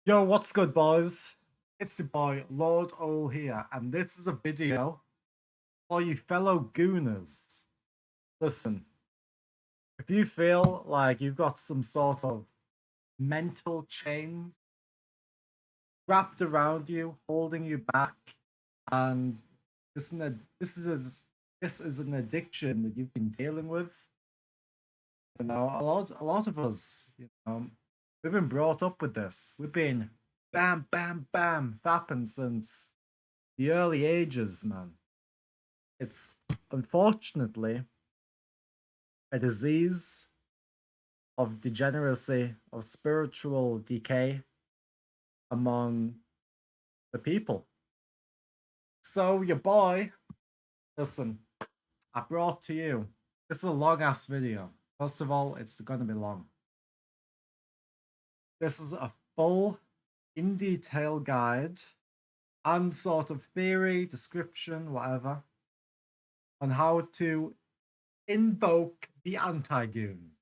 Yo, what's good, boys? It's your boy, Lord Owl here, and this is a video for you fellow gooners. Listen, if you feel like you've got some sort of mental chains wrapped around you, holding you back, and this is an addiction that you've been dealing with, a lot of us, we've been brought up with this. We've been bam, bam, bam, fapping since the early ages, man. It's unfortunately a disease of degeneracy, of spiritual decay among the people. So, your boy, listen, I brought to you. This is a long ass video. First of all, it's going to be long. This is a full, in detail guide and sort of theory, description, whatever, on how to invoke the Anti-Goon.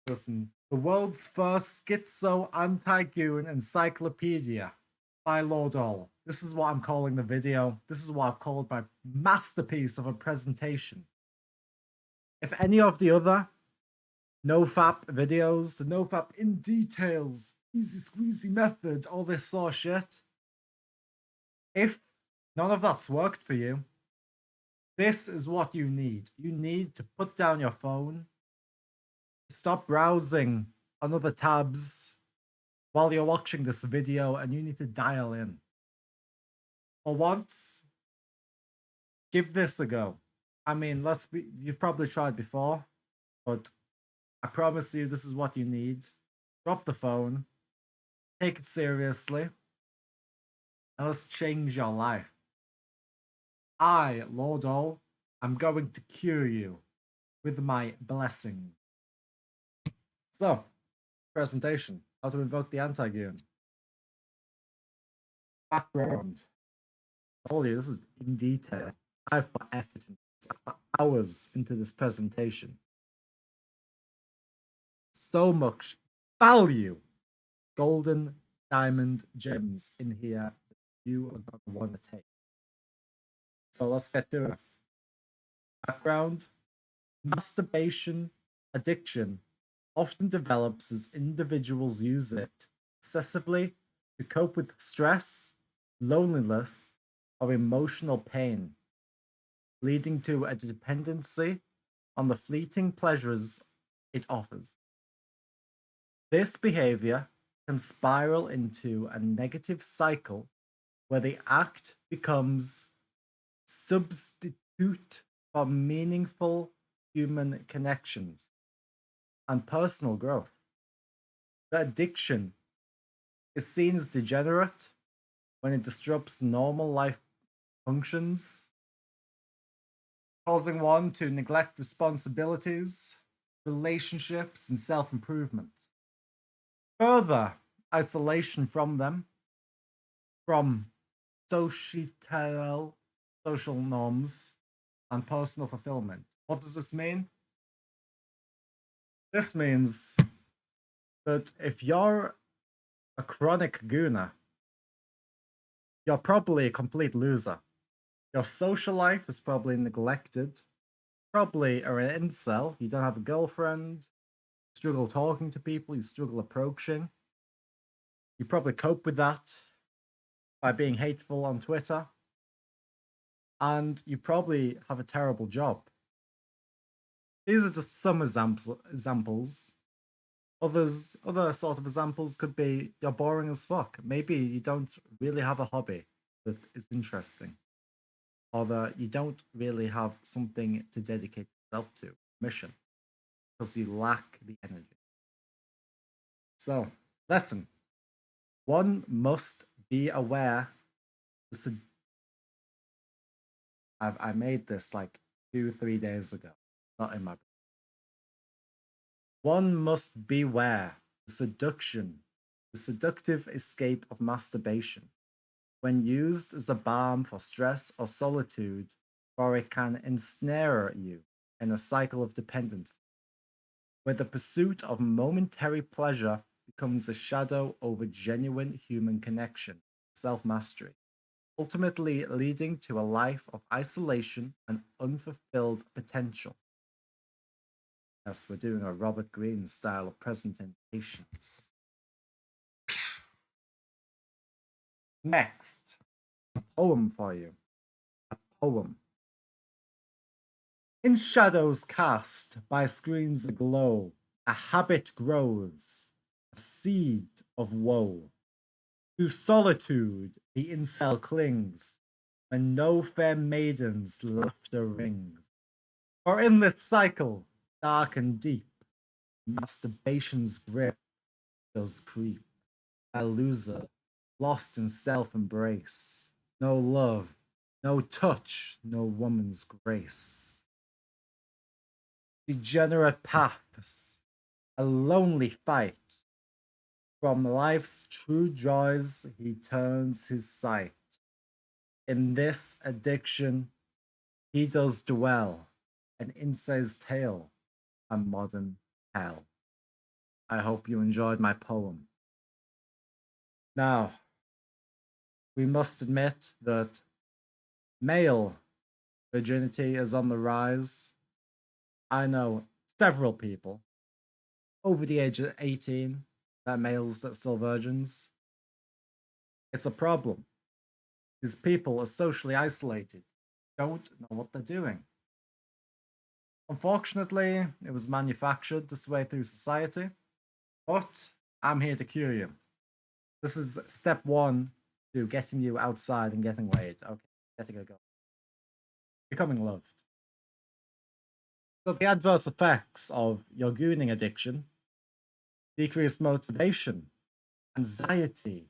Listen, the world's first schizo Anti-Goon Encyclopaedia by Lord All. This is what I'm calling the video. This is what I've called my masterpiece of a presentation. If any of the other NoFap videos, the NoFap in details, easy squeezy method, all this sort of shit, if none of that's worked for you, this is what you need. You need to put down your phone, stop browsing on other tabs while you're watching this video, and you need to dial in. For once, give this a go. I mean, you've probably tried before, but I promise you this is what you need. Drop the phone, take it seriously, and let's change your life. I, Lord All, am going to cure you with my blessings. So, presentation. How to invoke the Anti-Goon. Background. I told you, this is in detail. I've put effort into this. I've put hours into this presentation. So much value. Golden, diamond, gems in here that you are going to want to take. So let's get to it. Background. Masturbation addiction often develops as individuals use it excessively to cope with stress, loneliness, or emotional pain, leading to a dependency on the fleeting pleasures it offers. This behavior can spiral into a negative cycle where the act becomes substitute for meaningful human connections and personal growth. The addiction is seen as degenerate when it disrupts normal life functions, causing one to neglect responsibilities, relationships, and self improvement. Further isolation from them, from social norms, and personal fulfillment. What does this mean? This means that if you're a chronic gooner, you're probably a complete loser. Your social life is probably neglected. Probably are an incel. You don't have a girlfriend. Struggle talking to people. You struggle approaching. You probably cope with that by being hateful on Twitter. And you probably have a terrible job. These are just some examples. Other sort of examples could be you're boring as fuck. Maybe you don't really have a hobby that is interesting. Or that you don't really have something to dedicate yourself to, mission, because you lack the energy. So, lesson. One must be aware. I made this like 2-3 days ago. Not in my. One must beware the seductive escape of masturbation, when used as a balm for stress or solitude, for it can ensnare you in a cycle of dependence, where the pursuit of momentary pleasure becomes a shadow over genuine human connection, self-mastery, ultimately leading to a life of isolation and unfulfilled potential. Yes, we're doing a Robert Greene style of presentations. Next, a poem for you. A poem. In shadows cast by screens aglow, a habit grows, a seed of woe. To solitude the incel clings, when no fair maiden's laughter rings. For in this cycle, dark and deep, masturbation's grip does creep. A loser, lost in self-embrace, no love, no touch, no woman's grace. Degenerate paths, a lonely fight. From life's true joys he turns his sight. In this addiction he does dwell, an incest tale, a modern hell. I hope you enjoyed my poem. Now, we must admit that male virginity is on the rise. I know several people over the age of 18 that males that still virgins. It's a problem. These people are socially isolated, don't know what they're doing. Unfortunately, it was manufactured this way through society, but I'm here to cure you. This is step one to getting you outside and getting laid. Okay, getting a go. Becoming loved. So the adverse effects of your gooning addiction: decreased motivation, anxiety,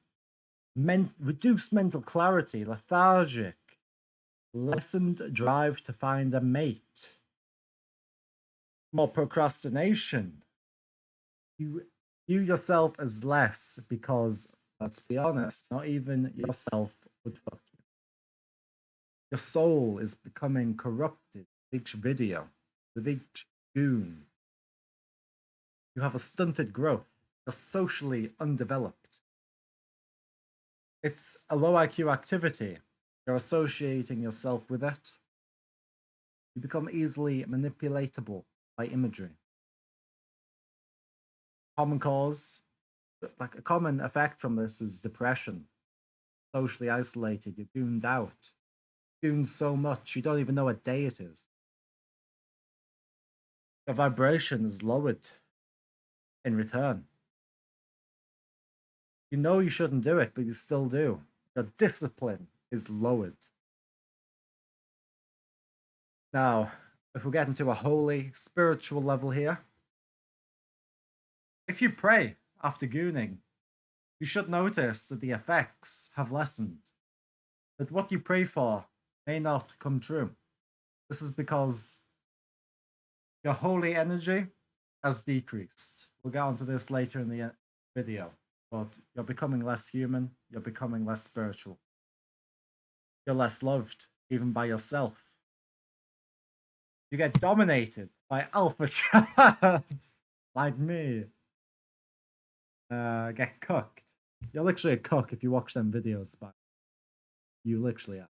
reduced mental clarity, lethargic, lessened drive to find a mate, more procrastination. You view yourself as less because, let's be honest, not even yourself would fuck you. Your soul is becoming corrupted with each video, with each goon. You have a stunted growth. You're socially undeveloped. It's a low IQ activity. You're associating yourself with it. You become easily manipulatable by imagery. Common cause, like a common effect from this is depression. Socially isolated, you're doomed out. Doomed so much, you don't even know what day it is. Your vibration is lowered in return. You know you shouldn't do it, but you still do. Your discipline is lowered. Now, if we're getting to a holy, spiritual level here, if you pray after gooning, you should notice that the effects have lessened. That what you pray for may not come true. This is because your holy energy has decreased. We'll get onto this later in the video, but you're becoming less human, you're becoming less spiritual. You're less loved, even by yourself. You get dominated by alpha chats like me. Get cooked. You're literally a cook if you watch them videos, but you literally are.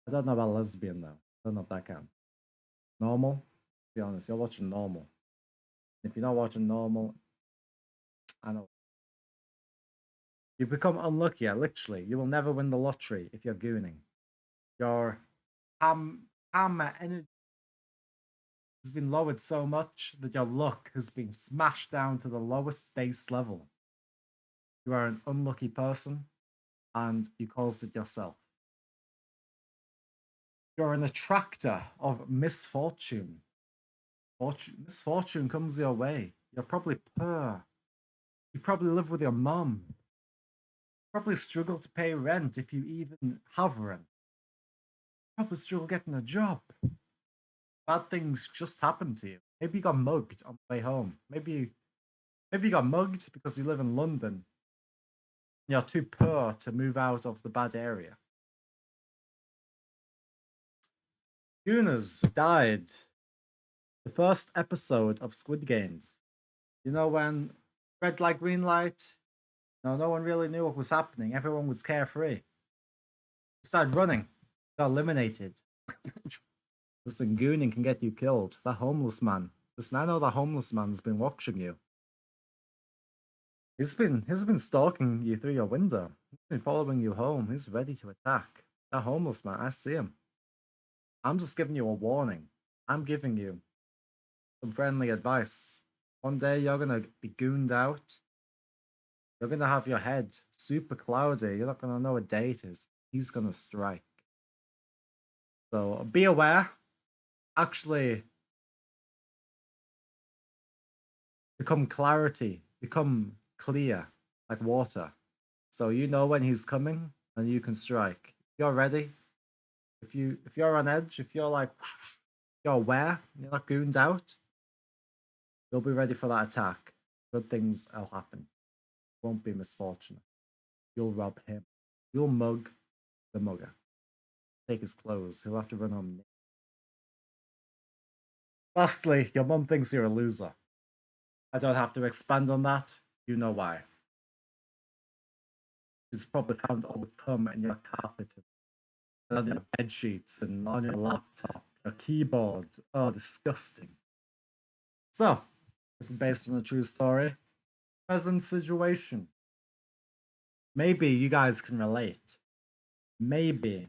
I don't know about lesbian though. I don't know if that counts. Normal? To be honest, you're watching normal. If you're not watching normal, I know. You become unlucky, literally. You will never win the lottery if you're gooning. Your energy has been lowered so much that your luck has been smashed down to the lowest base level. You are an unlucky person, and you caused it yourself. You're an attractor of misfortune. Misfortune comes your way. You're probably poor. You probably live with your mum. You probably struggle to pay rent if you even have rent. You probably struggle getting a job. Bad things just happen to you. Maybe you got mugged on the way home. Maybe you got mugged because you live in London. You're too poor to move out of the bad area. Gooners died. The first episode of Squid Games. You know when Red light, green light. No one really knew what was happening. Everyone was carefree. They started running. Got eliminated. Listen, gooning can get you killed. That homeless man. Listen, I know that homeless man's been watching you. He's been stalking you through your window. He's been following you home. He's ready to attack. That homeless man, I see him. I'm just giving you a warning. I'm giving you some friendly advice. One day you're gonna be gooned out. You're gonna have your head super cloudy. You're not gonna know what day it is. He's gonna strike. So be aware. Actually, become clarity. Become clear like water. So you know when he's coming and you can strike. If you're ready, if you're on edge, if you're like you're aware, you're not gooned out, you'll be ready for that attack. Good things will happen. Won't be misfortunate. You'll rob him. You'll mug the mugger. Take his clothes. He'll have to run home. Lastly, your mum thinks you're a loser. I don't have to expand on that. You know why. She's probably found all the cum in your carpet and on your bed sheets and on your laptop, your keyboard. Oh, disgusting. So, this is based on a true story. Present situation. Maybe you guys can relate. Maybe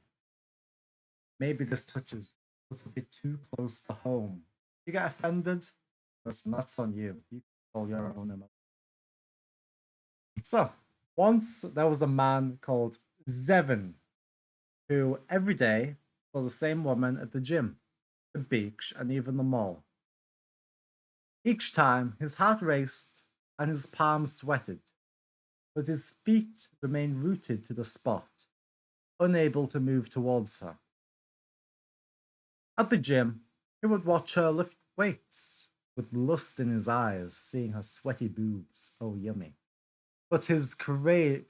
this touches a little bit too close to home. You get offended? Listen, that's on you. You control your own emotions. So, once there was a man called Zevin who every day saw the same woman at the gym, the beach, and even the mall. Each time, his heart raced and his palms sweated, but his feet remained rooted to the spot, unable to move towards her. At the gym, he would watch her lift weights, with lust in his eyes, seeing her sweaty boobs. Oh, yummy. But his courage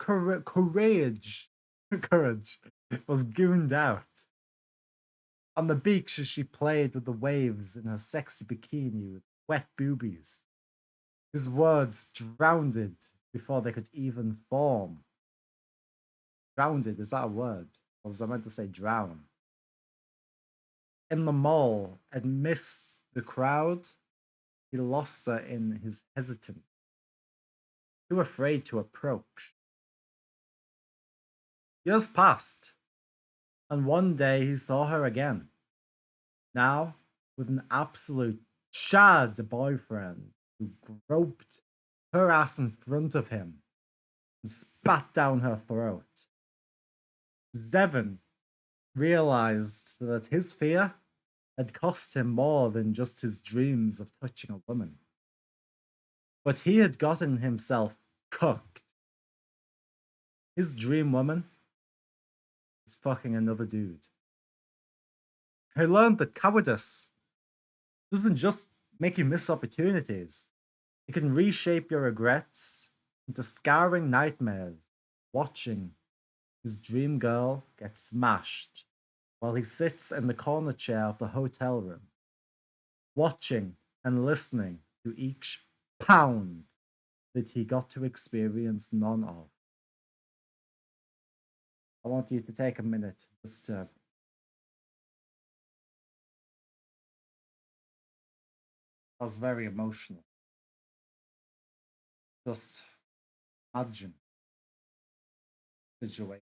was gooned out. On the beach, as she played with the waves in her sexy bikini with wet boobies, his words drowned before they could even form. Drowned, is that a word? Or was I meant to say drown? In the mall, amidst the crowd, he lost her in his hesitance, too afraid to approach. Years passed, and one day he saw her again. Now, with an absolute Chad boyfriend who groped her ass in front of him and spat down her throat. Zevin realized that his fear had cost him more than just his dreams of touching a woman. But he had gotten himself cooked. His dream woman was fucking another dude. He learned that cowardice doesn't just make you miss opportunities. It can reshape your regrets into scarring nightmares, watching his dream girl get smashed while he sits in the corner chair of the hotel room, watching and listening to each pound that he got to experience none of. I want you to take a minute just to I was very emotional. Just imagine the situation.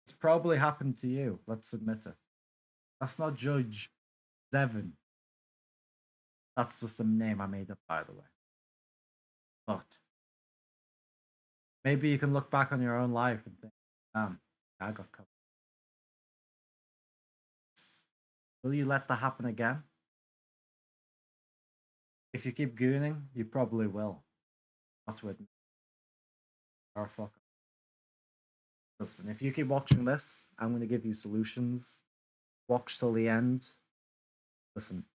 It's probably happened to you, let's admit it. Let's not judge Zevin. That's just some name I made up, by the way. But maybe you can look back on your own life and think, I got covered. Will you let that happen again? If you keep gooning, you probably will. Not with me. Or fuck. Listen, if you keep watching this, I'm going to give you solutions. Watch till the end. Listen,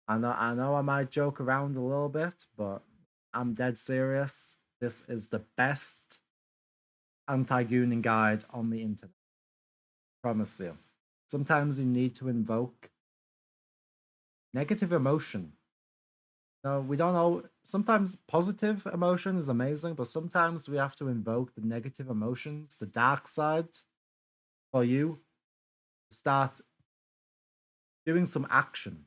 I know I might joke around a little bit, but I'm dead serious. This is the best anti-gooning guide on the internet. Promise you. Sometimes you need to invoke negative emotion No, we don't know. Sometimes positive emotion is amazing, but sometimes we have to invoke the negative emotions, the dark side, for you to start doing some action,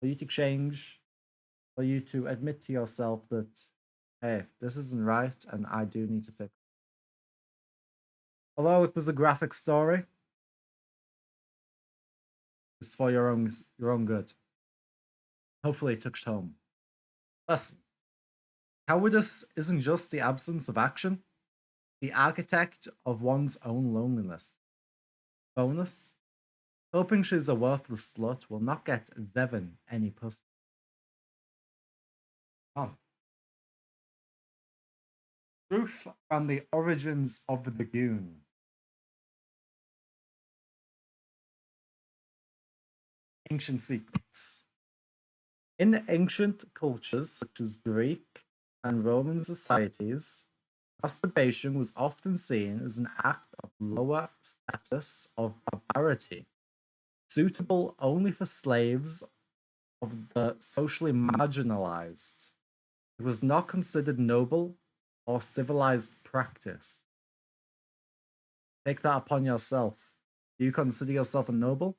for you to change, for you to admit to yourself that, hey, this isn't right and I do need to fix it. Although it was a graphic story, it's for your own good. Hopefully it touched home. Listen, cowardice isn't just the absence of action, the architect of one's own loneliness. Bonus, hoping she's a worthless slut will not get Zevon any pussy. Oh. Truth and the origins of the goon. Ancient secrets. In ancient cultures such as Greek and Roman societies, masturbation was often seen as an act of lower status of barbarity, suitable only for slaves of the socially marginalized. It was not considered noble or civilized practice. Take that upon yourself. Do you consider yourself a noble?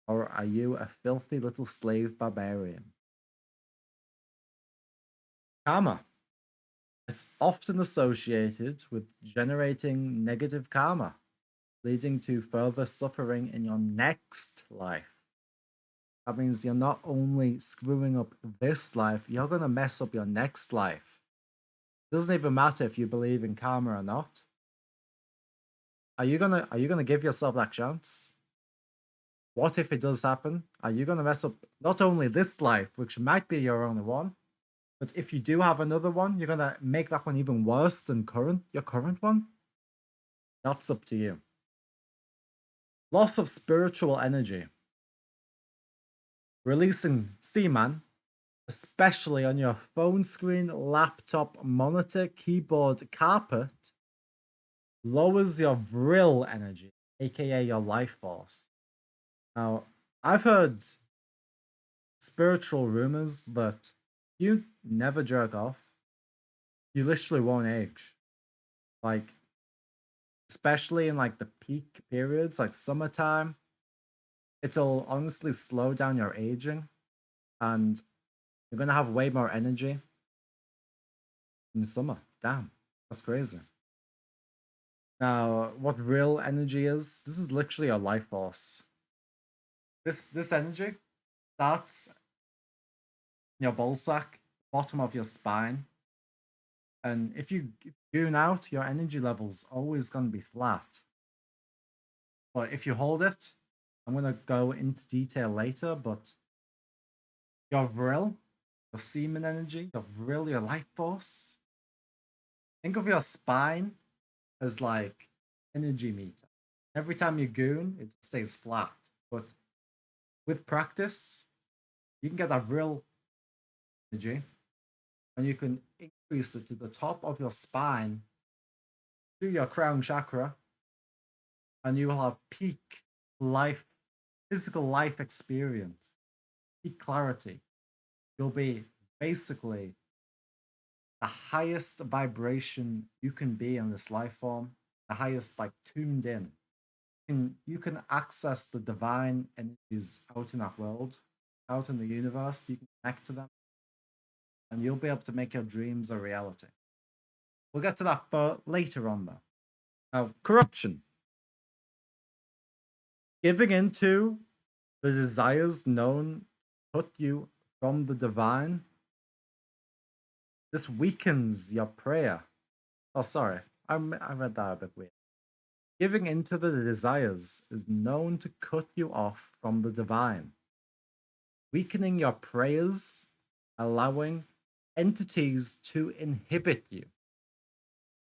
Or are you a filthy little slave barbarian? Karma. It's often associated with generating negative karma, leading to further suffering in your next life. That means you're not only screwing up this life, you're going to mess up your next life. It doesn't even matter if you believe in karma or not. Are you gonna give yourself that chance? What if it does happen? Are you gonna mess up not only this life, which might be your only one, but if you do have another one, you're gonna make that one even worse than your current one? That's up to you. Loss of spiritual energy. Releasing semen, especially on your phone screen, laptop, monitor, keyboard, carpet, lowers your vril energy, aka your life force. Now, I've heard spiritual rumors that you never jerk off, you literally won't age. Like, especially in like the peak periods, like summertime, it'll honestly slow down your aging and you're gonna have way more energy in the summer. Damn, that's crazy. Now, what real energy is, this is literally your life force. This energy starts in your ball sack, bottom of your spine. And if you goon out, your energy level's always going to be flat. But if you hold it, I'm going to go into detail later, but your vril, your semen energy, your vril, your life force, think of your spine as like energy meter. Every time you goon, it stays flat. But with practice, you can get that vril energy and you can increase it to the top of your spine to your crown chakra, and you will have peak life, physical life experience, peak clarity. You'll be basically the highest vibration you can be in this life form, the highest like tuned in. You can access the divine energies out in that world, out in the universe. You can connect to them, and you'll be able to make your dreams a reality. We'll get to that later on, though. Now, corruption. Giving into the desires known put you from the divine. This weakens your prayer. Oh, sorry. I read that a bit weird. Giving into the desires is known to cut you off from the divine, weakening your prayers, allowing entities to inhibit you.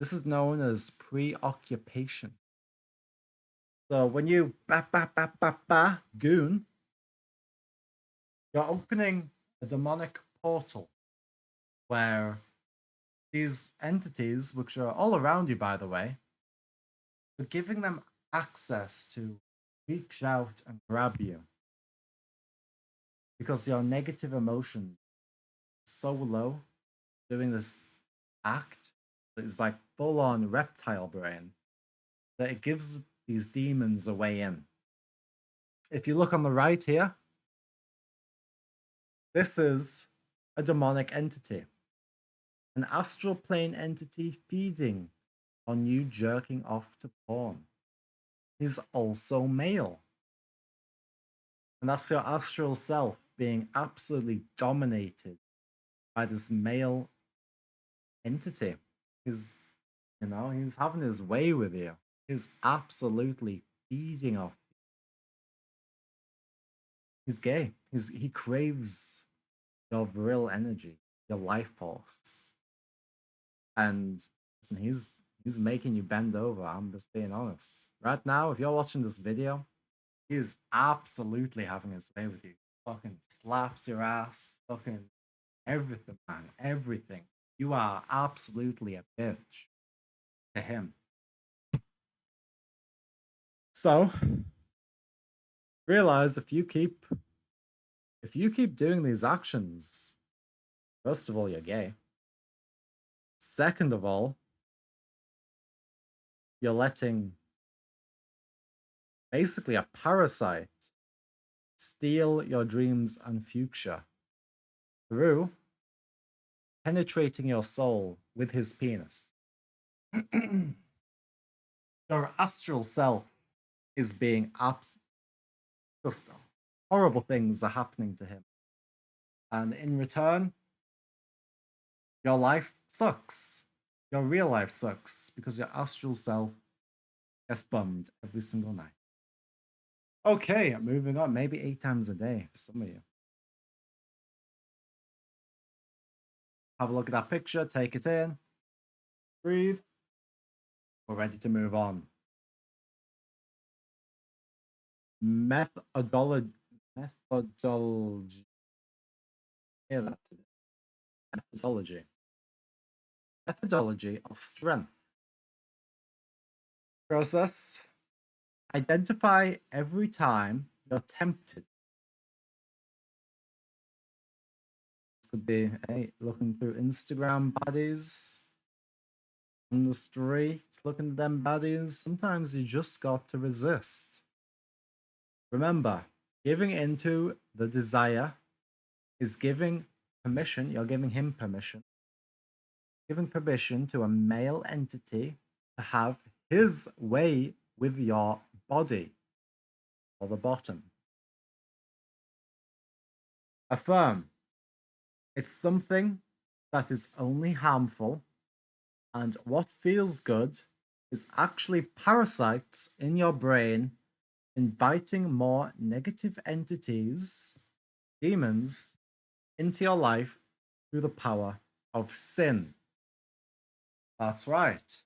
This is known as preoccupation. So when you goon, you're opening a demonic portal where these entities, which are all around you, by the way, you're giving them access to reach out and grab you because your negative emotions so low doing this act. It's like full on reptile brain that it gives these demons a way in. If you look on the right here, this is a demonic entity, an astral plane entity feeding on you jerking off to porn. He's also male. And that's your astral self being absolutely dominated by this male entity. He's, he's having his way with you. He's absolutely feeding off. He's gay. He craves your viril energy, your life force. And listen, he's making you bend over. I'm just being honest. Right now, if you're watching this video, he is absolutely having his way with you. Fucking slaps your ass. Fucking everything, man. Everything. You are absolutely a bitch to him. So realize if you keep doing these actions, first of all, you're gay. Second of all, you're letting basically a parasite steal your dreams and future through penetrating your soul with his penis. Your astral self is being just horrible things are happening to him. And in return, your life sucks. Your real life sucks because your astral self gets bummed every single night. Okay, moving on. Maybe 8 times a day for some of you. Have a look at that picture, take it in, breathe. We're ready to move on. Methodology. Hear that today. Methodology of strength. Process. Identify every time you're tempted. This could be looking through Instagram baddies on the street, looking at them baddies. Sometimes you just got to resist. Remember, giving into the desire is giving permission. You're giving him permission. Giving permission to a male entity to have his way with your body or the bottom. Affirm. It's something that is only harmful, and what feels good is actually parasites in your brain inviting more negative entities, demons, into your life through the power of sin. That's right.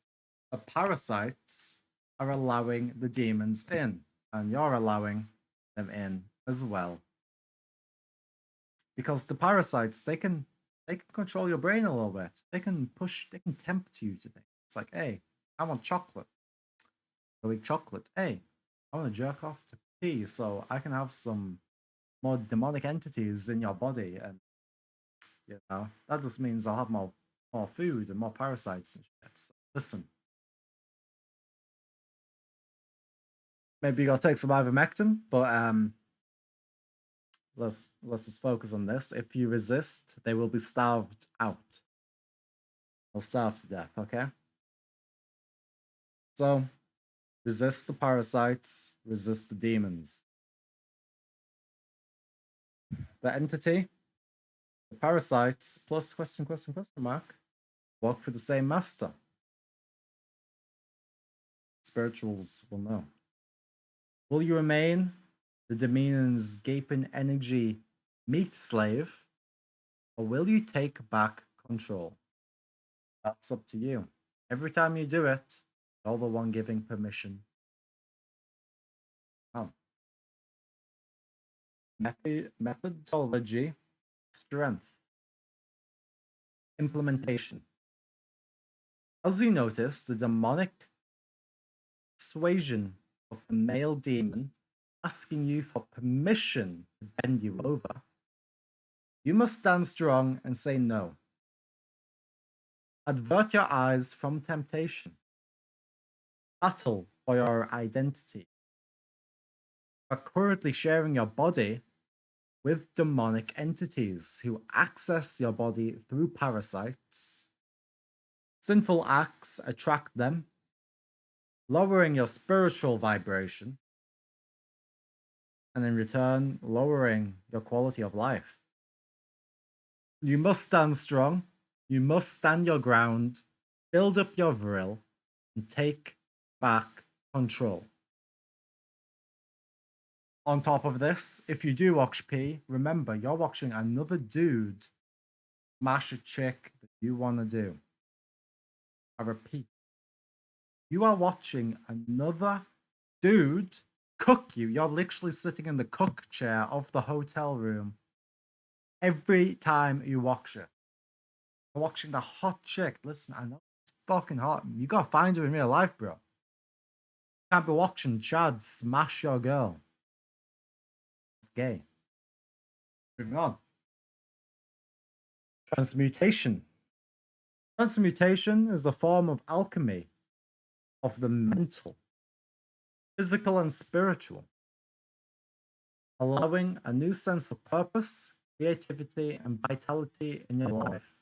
The parasites are allowing the demons in, and you're allowing them in as well. Because the parasites, they can control your brain a little bit. They can tempt you to things. It's like, hey, I want chocolate. Go eat chocolate. Hey, I want to jerk off to pee so I can have some more demonic entities in your body. And that just means I'll have more food and more parasites and shit. So listen. Maybe you gotta take some ivermectin, but let's just focus on this. If you resist, they will be starved out. They'll starve to death, okay? So resist the parasites, resist the demons. The entity, the parasites, plus question mark, work for the same master. Spirituals will know. Will you remain the demon's gaping energy meat slave, or will you take back control? That's up to you. Every time you do it, you're the one giving permission. Methodology, strength, implementation. As you notice, the demonic persuasion of the male demon asking you for permission to bend you over, You must stand strong and say no. Avert your eyes from temptation. Battle for your identity. You are currently sharing your body with demonic entities who access your body through parasites. Sinful acts attract them, lowering your spiritual vibration, and in return, lowering your quality of life. You must stand strong. You must stand your ground, build up your vril, and take back control. On top of this, if you do watch P, remember you're watching another dude smash a chick that you want to do. I repeat, you are watching another dude cook you. You're literally sitting in the cook chair of the hotel room every time you watch it. You're watching the hot chick. Listen, I know it's fucking hot. You gotta find her in real life, bro. You can't be watching Chad smash your girl. It's gay. Moving on. Transmutation. Transmutation is a form of alchemy of the mental, physical, and spiritual, allowing a new sense of purpose, creativity, and vitality in your life.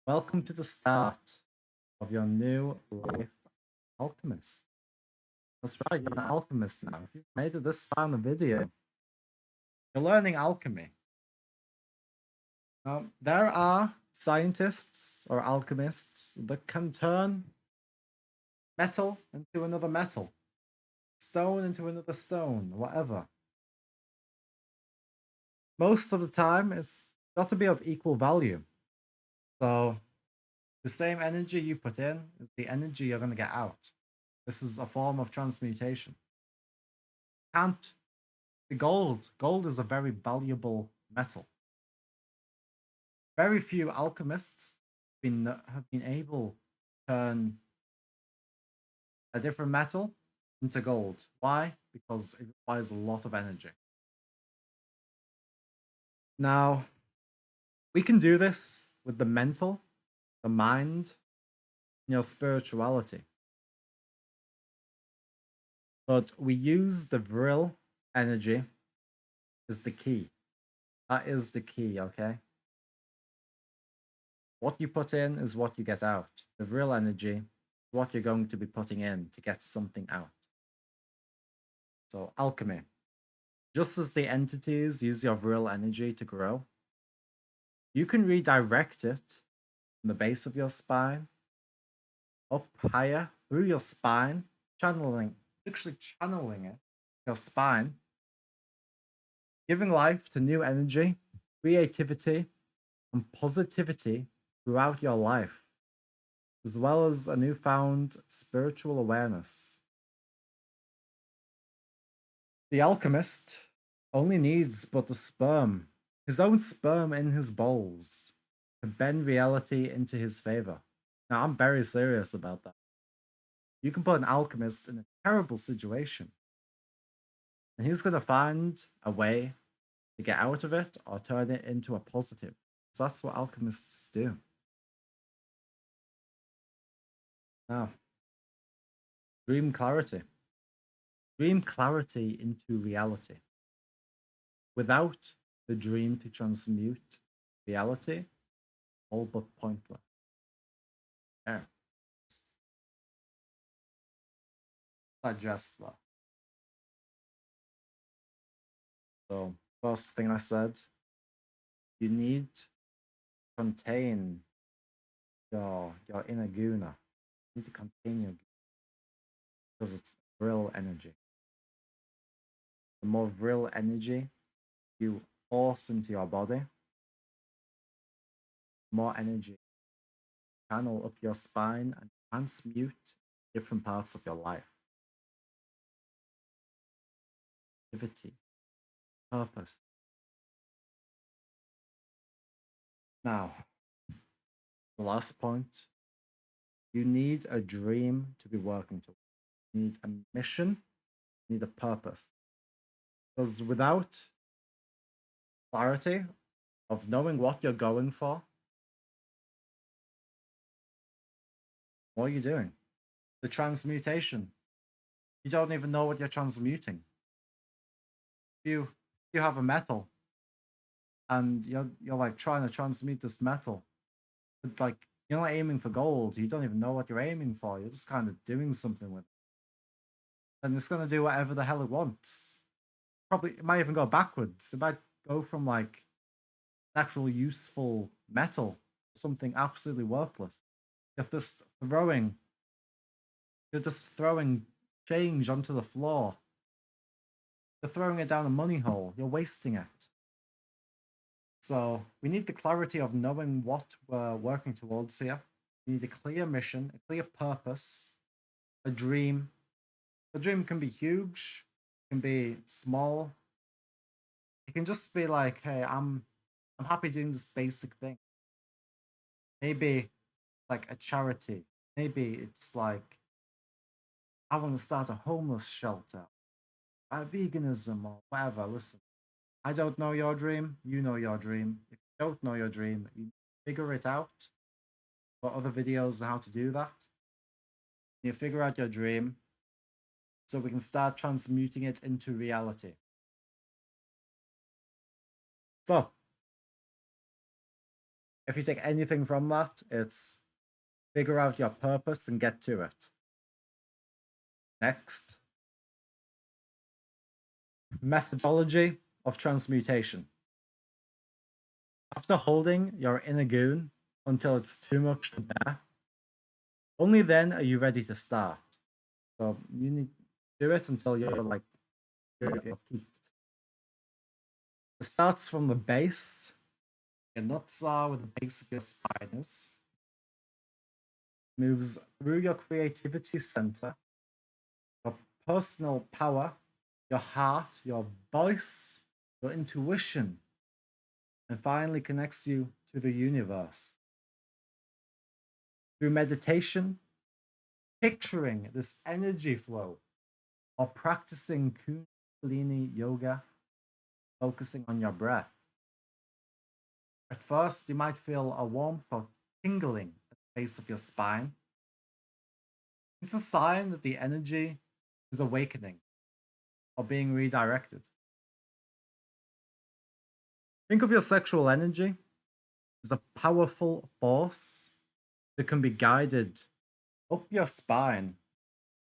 Welcome to the start of your new life, alchemist. That's right, you're an alchemist now. If you've made it this far in the video, you're learning alchemy. There are scientists or alchemists that can turn metal into another metal, stone into another stone, whatever. Most of the time, it's got to be of equal value. So the same energy you put in is the energy you're going to get out. This is a form of transmutation. Can't the gold is a very valuable metal. Very few alchemists have been able to turn a different metal into gold. Why? Because it requires a lot of energy. Now, we can do this with the mental, the mind, and your spirituality. But we use the vril energy as the key. That is the key, okay? What you put in is what you get out. The vril energy is what you're going to be putting in to get something out. So, alchemy. Just as the entities use your vril energy to grow, you can redirect it from the base of your spine up higher through your spine, literally channeling it, your spine, giving life to new energy, creativity, and positivity throughout your life, as well as a newfound spiritual awareness. The alchemist only needs but the sperm, his own sperm in his bowls, to bend reality into his favor. Now, I'm very serious about that. You can put an alchemist in a terrible situation, and he's going to find a way to get out of it or turn it into a positive. So that's what alchemists do. Now, dream clarity. Dream clarity into reality. Without the dream to transmute reality, all but pointless. There. Digest that. So, first thing I said, you need to contain your inner guna. You need to contain your because it's real energy. The more real energy you force into your body, the more energy channel up your spine and transmute different parts of your life. Activity, purpose. Now, the last point, you need a dream to be working towards. You need a mission, you need a purpose. Because without clarity of knowing what you're going for, what are you doing? The transmutation. You don't even know what you're transmuting. You have a metal and you're like trying to transmute this metal. But like you're not aiming for gold. You don't even know what you're aiming for. You're just kind of doing something with it. And it's gonna do whatever the hell it wants. Probably it might even go backwards. It might go from like actual useful metal to something absolutely worthless. You're just throwing you're just throwing change onto the floor. You're throwing it down a money hole. You're wasting it. So we need the clarity of knowing what we're working towards here. We need a clear mission, a clear purpose, a dream. The dream can be huge, it can be small. It can just be like, hey, I'm happy doing this basic thing. Maybe like a charity. Maybe it's like I want to start a homeless shelter, veganism or whatever. Listen, I don't know your dream. You know your dream. If you don't know your dream, you figure it out. Got other videos on how to do that. You figure out your dream so we can start transmuting it into reality. So, if you take anything from that, it's figure out your purpose and get to it. Next, methodology of transmutation. After holding your inner goon until it's too much to bear, only then are you ready to start. So you need to do it until you're like you're peaked. It starts from the base. Your nuts are where the base of your spine is. Moves through your creativity center, your personal power, your heart, your voice, your intuition, and finally connects you to the universe. Through meditation, picturing this energy flow, or practicing Kundalini yoga, focusing on your breath. At first, you might feel a warmth or tingling at the base of your spine. It's a sign that the energy is awakening or being redirected. Think of your sexual energy as a powerful force that can be guided up your spine,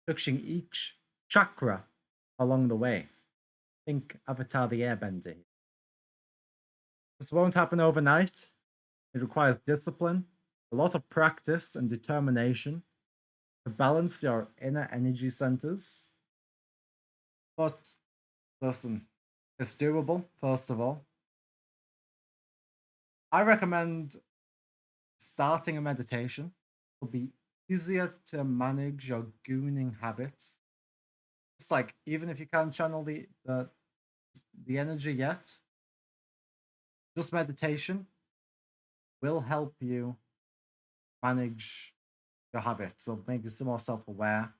touching each chakra along the way. Think Avatar the Airbender. This won't happen overnight. It requires discipline, a lot of practice and determination to balance your inner energy centers. But listen, it's doable, first of all. I recommend starting a meditation. It'll be easier to manage your gooning habits. It's like even if you can't channel the energy yet, just meditation will help you manage your habits. It'll make you more self-aware.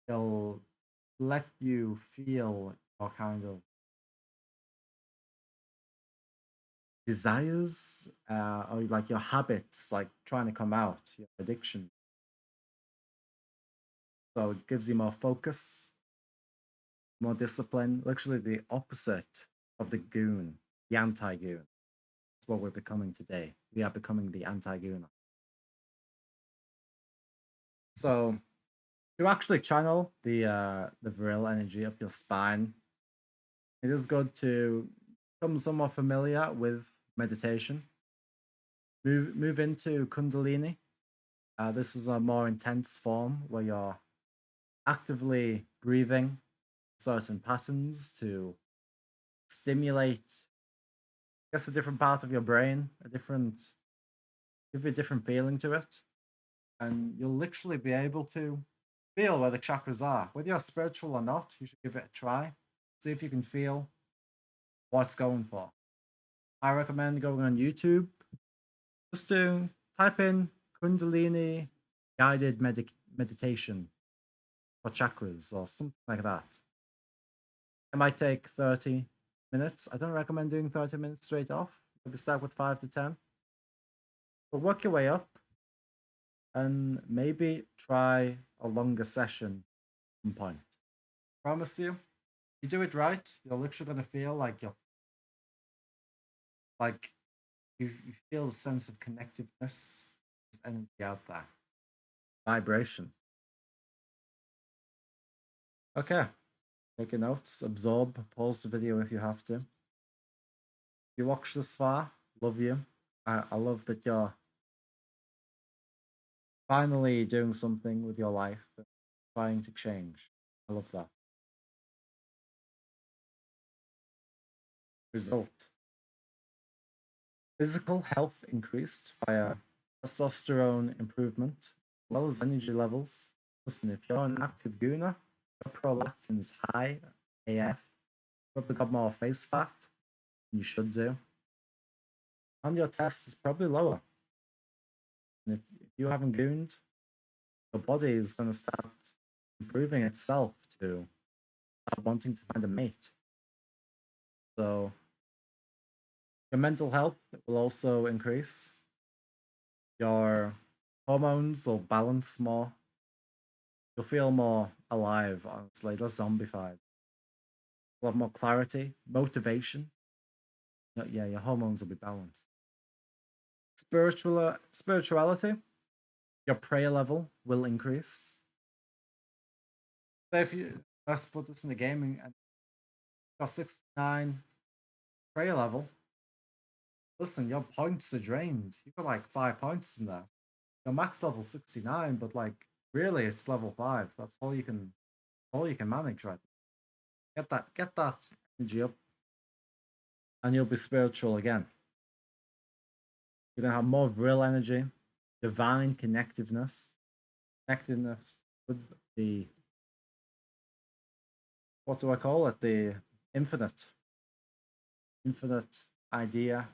It'll let you feel your kind of desires or like your habits like trying to come out, your addiction. So it gives you more focus, more discipline, literally the opposite of the goon, the anti-goon. That's what we're becoming today. We are becoming the anti-goon. So to actually channel the virile energy up your spine, it is good to become somewhat familiar with meditation. Move into Kundalini. This is a more intense form where you're actively breathing certain patterns to stimulate, I guess, a different part of your brain, give you a different feeling to it. And you'll literally be able to feel where the chakras are. Whether you're spiritual or not, you should give it a try. See if you can feel what it's going for. I recommend going on YouTube just to type in Kundalini guided meditation for chakras or something like that. It might take 30 minutes. I don't recommend doing 30 minutes straight off. Maybe start with 5 to 10. But work your way up and maybe try a longer session at some point. Promise you, you do it right, you're literally gonna feel like like you feel a sense of connectiveness, there's energy out there, vibration. Okay, take your notes, absorb, pause the video if you have to. If you watched this far, love you. I love that you're finally doing something with your life, trying to change. I love that. Result. Physical health increased via testosterone improvement, as well as energy levels. Listen, if you're an active gooner, your prolactin's high AF, you probably got more face fat than you should do. And your test is probably lower. And if you haven't gooned, your body is going to start improving itself to start wanting to find a mate. So your mental health will also increase. Your hormones will balance more. You'll feel more alive, honestly, less zombified. You'll have more clarity, motivation. Yeah, your hormones will be balanced. Spirituality, your prayer level will increase. So if you let's put this in the gaming and got 69 prayer level, listen, your points are drained. You've got like 5 points in there. Your max level 69, but like really it's level 5. That's all you can manage right now. Get that energy up and you'll be spiritual again. You're gonna have more real energy, divine connectiveness with the, what do I call it? The infinite idea,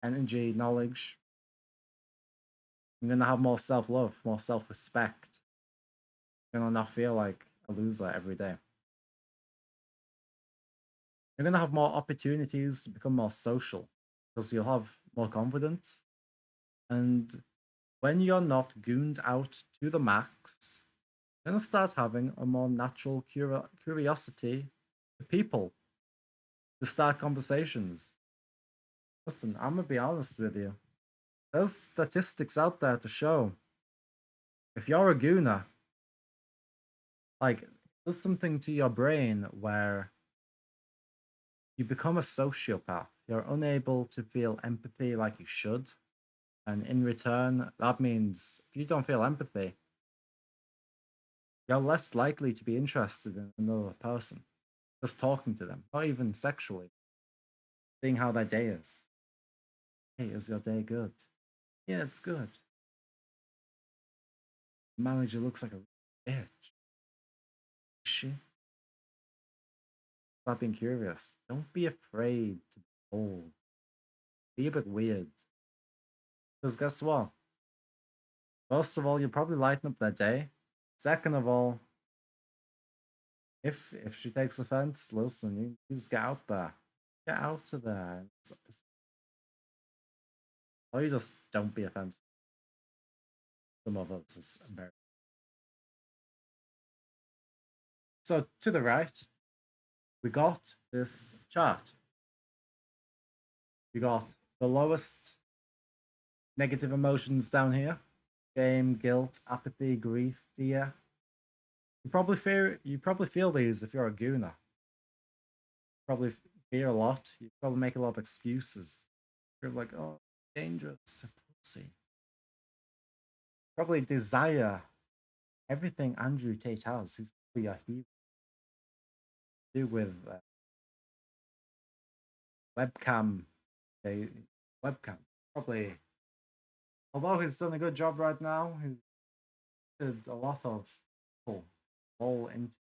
energy, knowledge. You're gonna have more self-love, more self-respect. You're gonna not feel like a loser every day. You're gonna have more opportunities to become more social because you'll have more confidence. And when you're not gooned out to the max, you're gonna start having a more natural curiosity to people, to start conversations. Listen, I'm gonna be honest with you. There's statistics out there to show if you're a gooner, like there's something to your brain where you become a sociopath. You're unable to feel empathy like you should. And in return, that means if you don't feel empathy, you're less likely to be interested in another person. Just talking to them, not even sexually. Seeing how their day is. Hey, is your day good? Yeah, it's good. The manager looks like a bitch. Is she? Stop being curious. Don't be afraid to be bold. Be a bit weird. Because guess what? First of all, you probably lighten up their day. Second of all, if she takes offense, listen, you just get out there. Get out of there. Or you just don't be offensive. Some of us is embarrassing. So to the right, we got this chart. We got the lowest negative emotions down here. Shame, guilt, apathy, grief, fear. You probably feel these if you're a gooner. Probably fear a lot. You probably make a lot of excuses. You're like, oh, dangerous, pussy. Probably desire everything Andrew Tate has. He's probably a hero. Do with webcam, webcam. Probably, although he's done a good job right now, he's did a lot of people all into.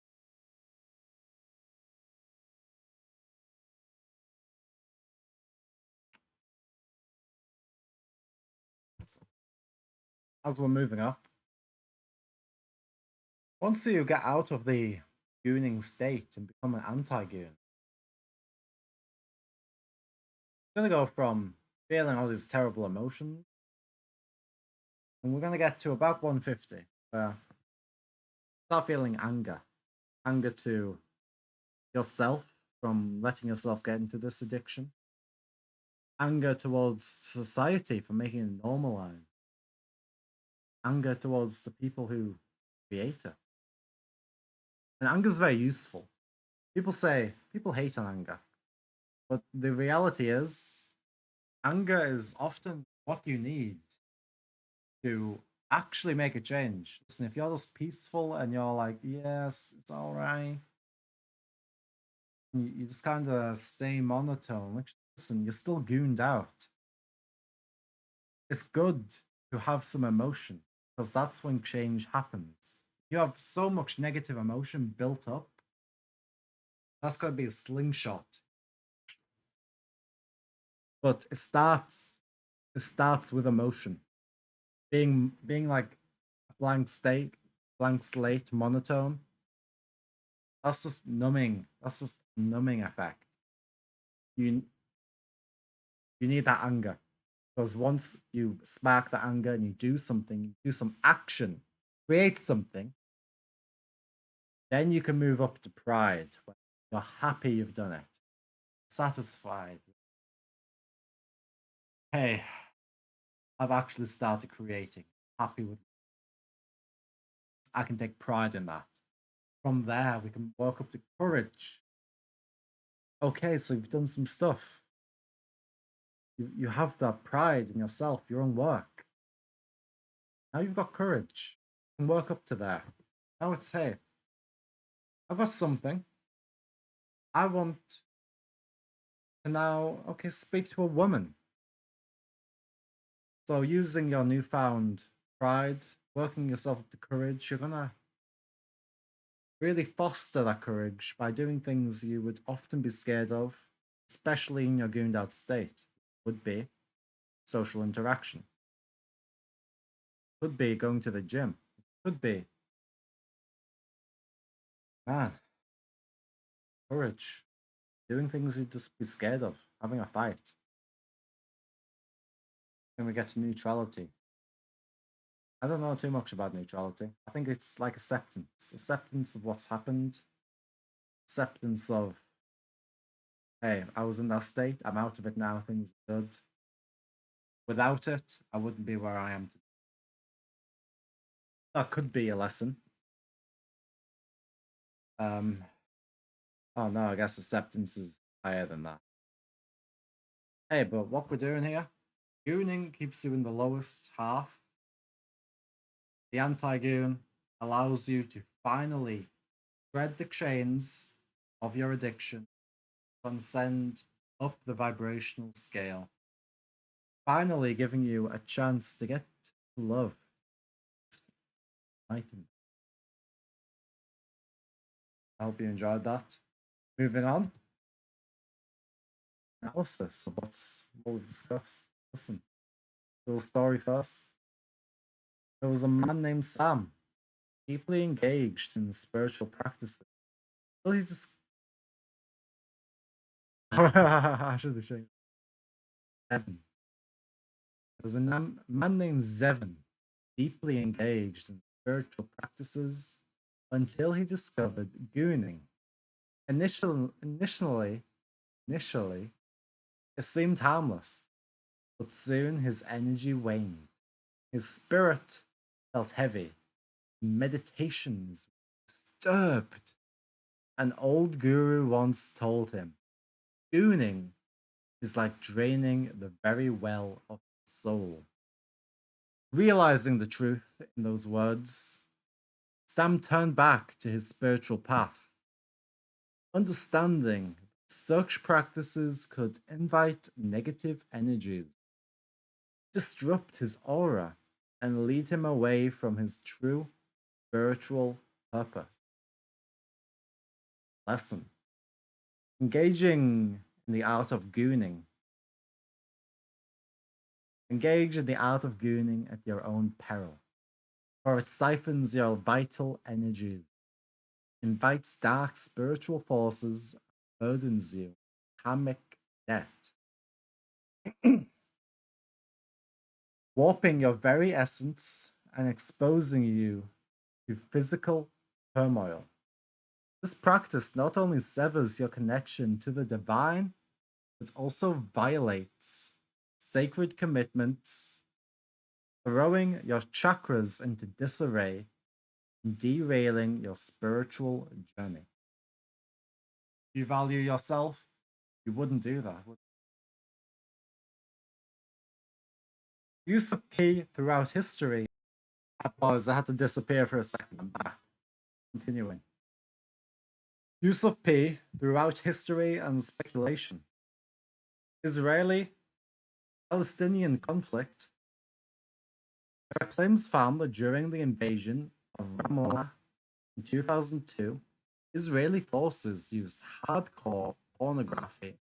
As we're moving up, once you get out of the gooning state and become an anti-goon, We're gonna go from feeling all these terrible emotions, and we're gonna get to about 150, where start feeling anger. Anger to yourself from letting yourself get into this addiction. Anger towards society for making it normalized. Anger towards the people who create it. And anger is very useful. People say people hate on anger, but the reality is, anger is often what you need to actually make a change. Listen, if you're just peaceful and you're like, yes, it's all right, you just kind of stay monotone. Like, listen, you're still gooned out. It's good to have some emotion because that's when change happens. You have so much negative emotion built up. That's going to be a slingshot. But it starts with emotion. Being like a blank slate, monotone. That's just numbing. That's just numbing effect. You you need that anger. Because once you spark the anger and you do something, you do some action, create something, then you can move up to pride. When you're happy you've done it, satisfied. Hey, I've actually started creating. Happy with. I can take pride in that. From there, we can work up to courage. Okay, so you've done some stuff. You have that pride in yourself, your own work. Now you've got courage. You can work up to there. Now it's hey, I've got something. I want to now, okay, speak to a woman. So using your newfound pride, working yourself up to courage, you're gonna really foster that courage by doing things you would often be scared of, especially in your gooned out state. Would be social interaction. Could be going to the gym. Could be, man, courage. Doing things you'd just be scared of, having a fight. Then we get to neutrality. I don't know too much about neutrality. I think it's like acceptance of what's happened, acceptance of, hey, I was in that state, I'm out of it now, things are good. Without it, I wouldn't be where I am today. That could be a lesson. Um, oh no, I guess acceptance is higher than that. Hey, but what we're doing here, gooning keeps you in the lowest half. The anti-goon allows you to finally thread the chains of your addiction, transcend up the vibrational scale, finally giving you a chance to get to love. It's enlightenment. I hope you enjoyed that. Moving on. Analysis of what we've discussed. Listen, little story first. There was a man named Sam, deeply engaged in spiritual practices. Well, he just. I should have changed. Evan. There was a man named Zevon, deeply engaged in spiritual practices until he discovered gooning. Initially, it seemed harmless, but soon his energy waned. His spirit felt heavy. Meditations were disturbed. An old guru once told him, gooning is like draining the very well of the soul. Realizing the truth in those words, Sam turned back to his spiritual path, understanding that such practices could invite negative energies, disrupt his aura, and lead him away from his true spiritual purpose. Lesson. Engaging in the art of gooning. Engage in the art of gooning at your own peril, for it siphons your vital energies, invites dark spiritual forces, burdens you, karmic debt. Warping your very essence and exposing you to physical turmoil. This practice not only severs your connection to the divine, but also violates sacred commitments, throwing your chakras into disarray and derailing your spiritual journey. If you value yourself, you wouldn't do that. Use of P throughout history. I paused, I had to disappear for a second. I'm back. Continuing. Use of P throughout history and speculation. Israeli-Palestinian conflict. There are claims found that during the invasion of Ramallah in 2002, Israeli forces used hardcore pornography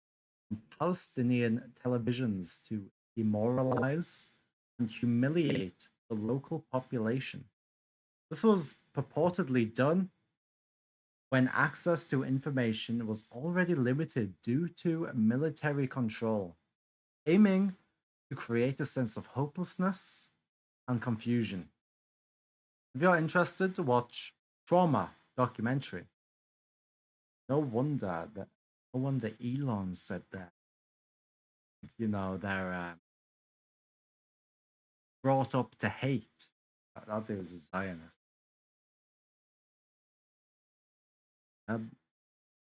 on Palestinian televisions to demoralize and humiliate the local population. This was purportedly done when access to information was already limited due to military control, aiming to create a sense of hopelessness and confusion. If you're interested to watch trauma documentary, no wonder Elon said that, they're brought up to hate. That dude is a Zionist.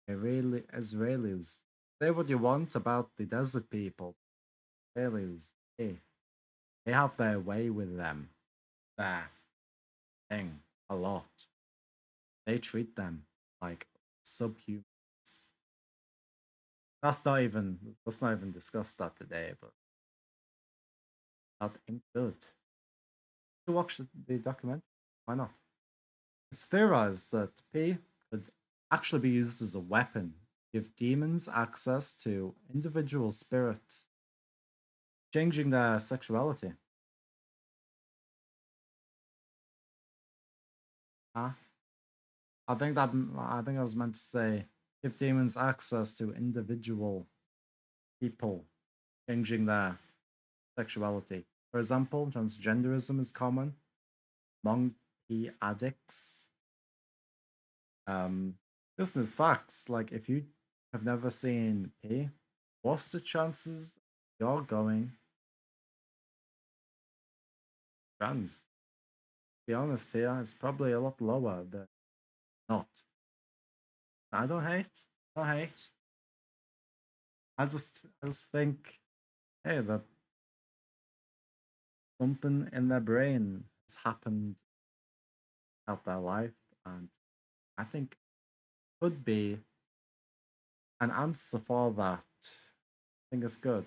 Israelis, say what you want about the desert people. Israelis, they have their way with them. Their thing a lot. They treat them like subhumans. Let's not even discuss that today, but that ain't good. To watch the documentary, why not? It's theorized that P could actually be used as a weapon, give demons access to individual spirits, changing their sexuality. Huh? I think I was meant to say give demons access to individual people, changing their sexuality. For example, transgenderism is common among P addicts. This is facts. Like, if you have never seen P, what's the chances you're going trans? To be honest here, it's probably a lot lower than not. I don't hate. I hate. I just think, hey, that something in their brain has happened out their life, and I think could be an answer for that. I think it's good.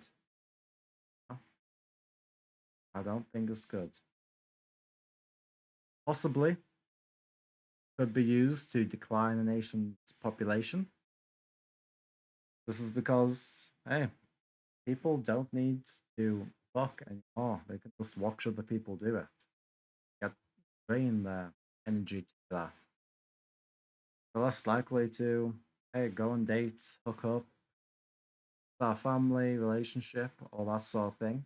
I don't think it's good. Possibly could be used to decline a nation's population. This is because, hey, people don't need to fuck anymore. They can just watch other people do it. Get drain their energy to that. They're less likely to, hey, go on dates, hook up, start a family, relationship, all that sort of thing.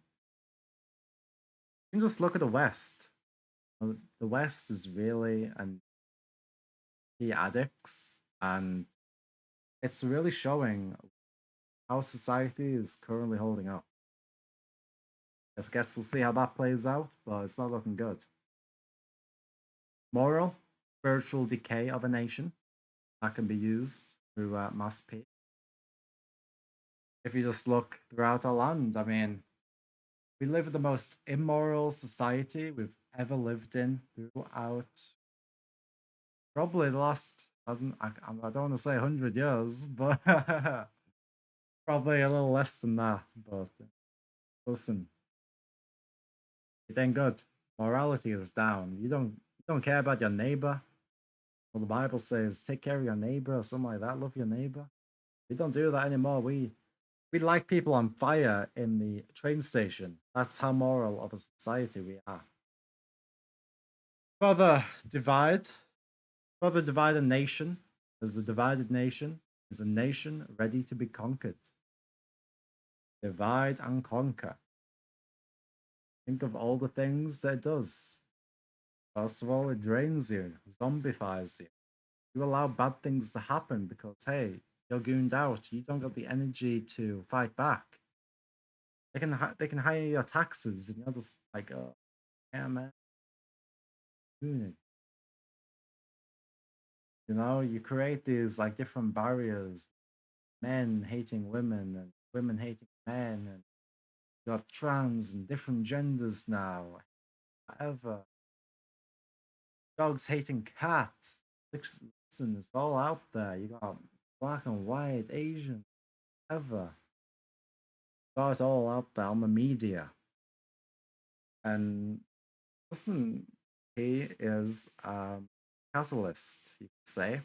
You can just look at the West. The West is really the addicts, and it's really showing how society is currently holding up. I guess we'll see how that plays out, but it's not looking good. Moral, spiritual decay of a nation that can be used through mass P. If you just look throughout our land, I mean, we live in the most immoral society we've ever lived in throughout probably the last, I don't want to say 100 years, but probably a little less than that. But listen, it ain't good. Morality is down. You don't care about your neighbor. Well, the Bible says take care of your neighbor or something like that. Love your neighbor. We don't do that anymore. We light people on fire in the train station. That's how moral of a society we are. Further divide, further divide a nation. As a divided nation is a nation ready to be conquered. Divide and conquer. Think of all the things that it does. First of all, it drains you, zombifies you. You allow bad things to happen because, hey, you're gooned out. You don't got the energy to fight back. They can hire your taxes, and you're just like, oh, yeah, man, gooning. You know, you create these like different barriers, men hating women and women hating men, and you got trans and different genders now. Whatever. Dogs hating cats. Listen, it's all out there. You got black and white, Asian, ever. Got it all out there on the media. And listen, he is catalyst, you could say.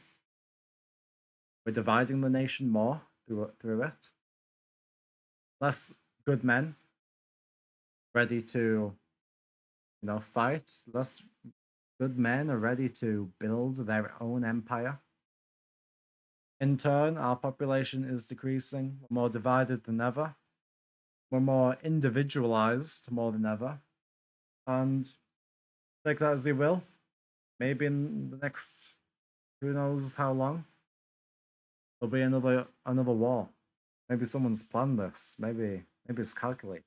We're dividing the nation more through it. Less good men ready to, fight. Less good men are ready to build their own empire. In turn, our population is decreasing. We're more divided than ever. We're more individualized more than ever. And take that as you will. Maybe in the next, who knows how long, there'll be another war. Maybe someone's planned this. Maybe it's calculated.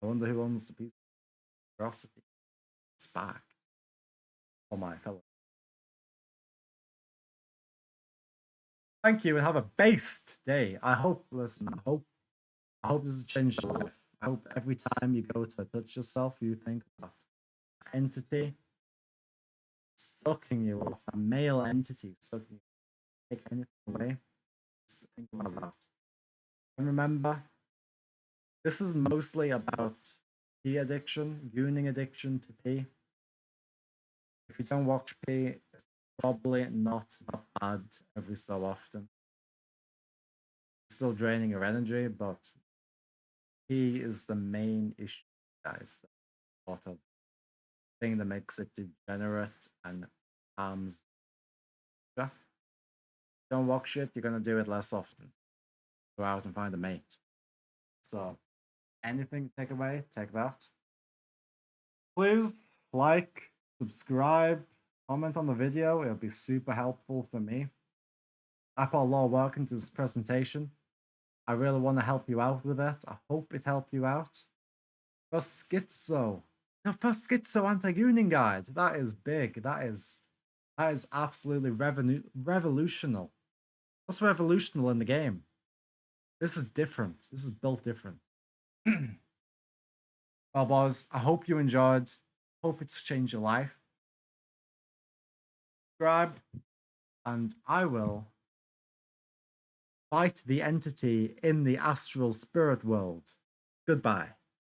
I wonder who owns the piece of curiosity. It's back. Oh my fellow. Thank you and have a based day. I hope I hope this has changed your life. I hope every time you go to touch yourself, you think about entity sucking you off, a male entity sucking you, take anything away. Just think about that. And remember, this is mostly about pee addiction, gooning addiction to pee. If you don't watch pee, it's probably not that bad every so often. It's still draining your energy, but pee is the main issue, guys. The sort of thing that makes it degenerate and harms. Don't watch it, you're gonna do it less often. Go out and find a mate. So, anything to take away, take that. Please like, subscribe, comment on the video. It'll be super helpful for me. I put a lot of work into this presentation. I really want to help you out with it. I hope it helped you out. First schizo. No, first schizo anti-gooning guide. That is big. That is absolutely revolutionary. That's revolutionary in the game. This is different. This is built different. Well, boys, I hope you enjoyed. Hope it's changed your life. Subscribe, and I will fight the entity in the astral spirit world. Goodbye.